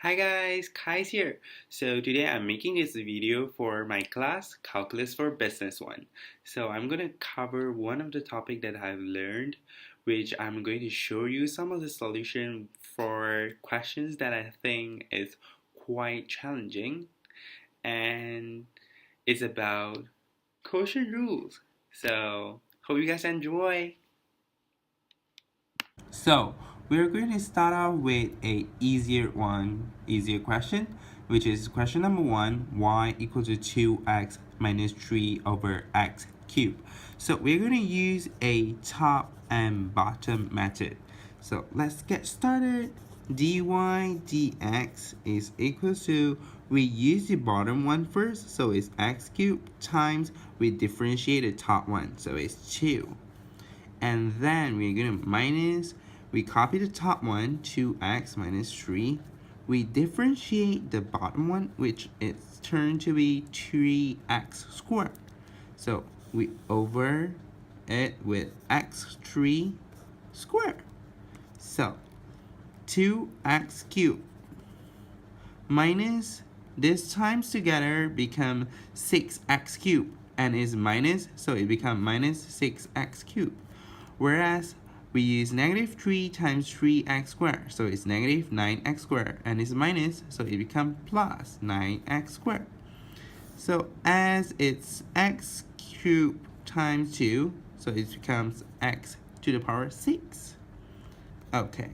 Hi guys, Kai's here. So today I'm making this video for my class, Calculus for Business 1. So I'm going to cover one of the topic that I've learned, which I'm going to show you some of the solution for questions that I think is quite challenging, and it's about quotient rules. So hope you guys enjoy. So we're going to start off with a easier question, which is question number one, y equals to 2x minus 3 over x cubed. So we're going to use a top and bottom method. So let's get started. dy dx is equal to, we use the bottom one first, so it's x cubed times we differentiate the top one, so it's 2. And then we're going to minus, we copy the top one, 2x minus 3. We differentiate the bottom one, which is turned to be 3x squared. So we over it with x3 squared. So 2x cubed minus this times together become 6x cubed and is minus, so it becomes minus 6x cubed. Whereas we use negative 3 times 3x squared, so it's negative 9x squared, and it's minus, so it becomes plus 9x squared. So as it's x cubed times 2, so it becomes x to the power 6. Okay,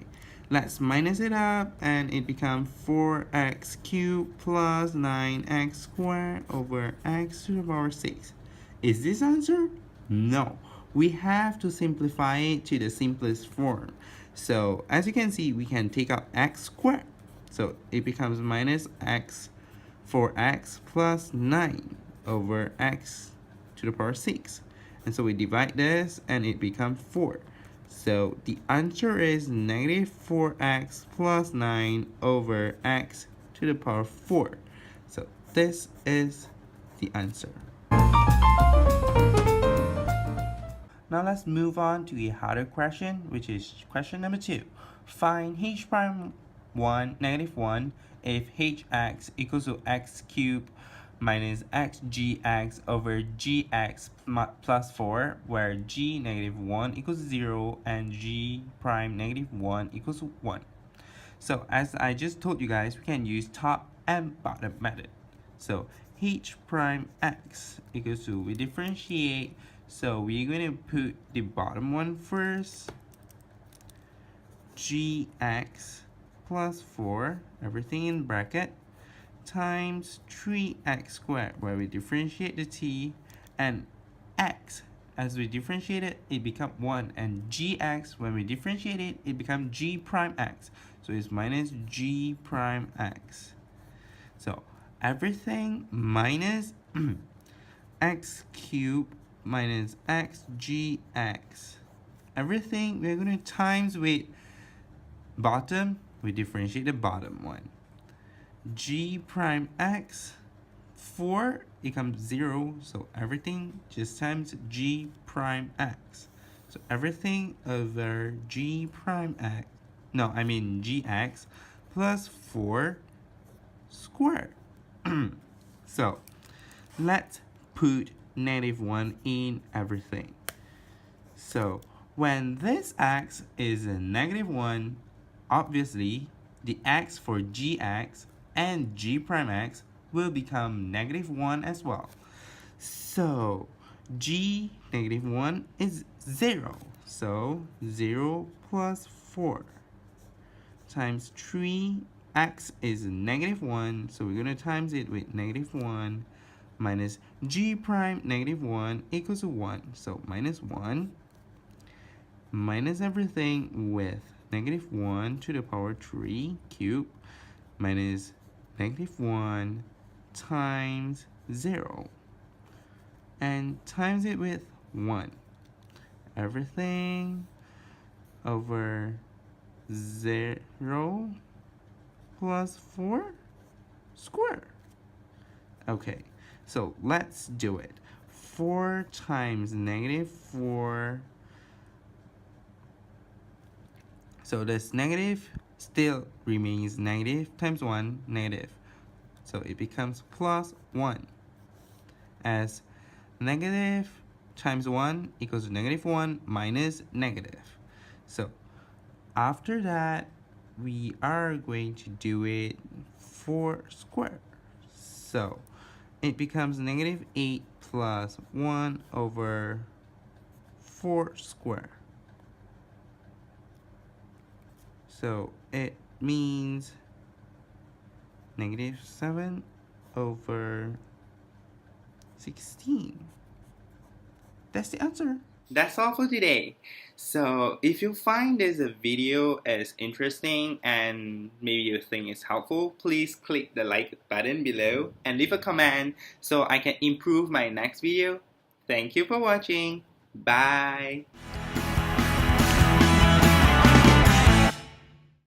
let's minus it up, and it becomes 4x cubed plus 9x squared over x to the power 6. Is this answer? No. We have to simplify it to the simplest form. So as you can see, we can take out x squared. So it becomes minus x 4x plus 9 over x to the power 6. And so we divide this and it becomes 4. So the answer is negative 4x plus 9 over x to the power 4. So this is the answer. Now let's move on to a harder question, which is question number 2. Find h prime 1 negative 1 if hx equals to x cubed minus xgx over gx plus 4, where g negative 1 equals 0 and g prime negative 1 equals 1. So as I just told you guys, we can use top and bottom method. So h prime x equals to, we differentiate, so we're going to put the bottom one first, gx plus 4, everything in bracket, times 3x squared, where we differentiate the t, and x, as we differentiate it, it becomes 1, and gx, when we differentiate it, it becomes g prime x, so it's minus g prime x. So everything minus x cubed minus xgx. Everything we're going to times with bottom, we differentiate the bottom one. G prime x, 4 becomes 0, so everything just times g prime x. So everything over g prime x, no, I mean gx plus 4 squared. So let's put negative 1 in everything. So when this x is a negative 1, obviously the x for gx and g prime x will become negative 1 as well. So g negative 1 is 0. So 0 plus 4 times 3x is negative 1. So we're going to times it with negative 1 minus g prime negative 1 equals to 1. So minus 1 minus everything with negative 1 to the power 3 cubed minus negative 1 times 0 and times it with 1. Everything over 0 plus 4 squared. Okay, so let's do it. 4 times negative 4. So that's negative still remains negative times 1, negative. So it becomes plus 1, as negative times 1 equals to negative 1 minus negative. So after that, we are going to do it for square. So it becomes negative 8 plus 1 over 4 square. So it means negative 7 over 16. That's the answer. That's all for today. So if you find this video as interesting and maybe you think it's helpful, please click the like button below and leave a comment so I can improve my next video. Thank you for watching. Bye.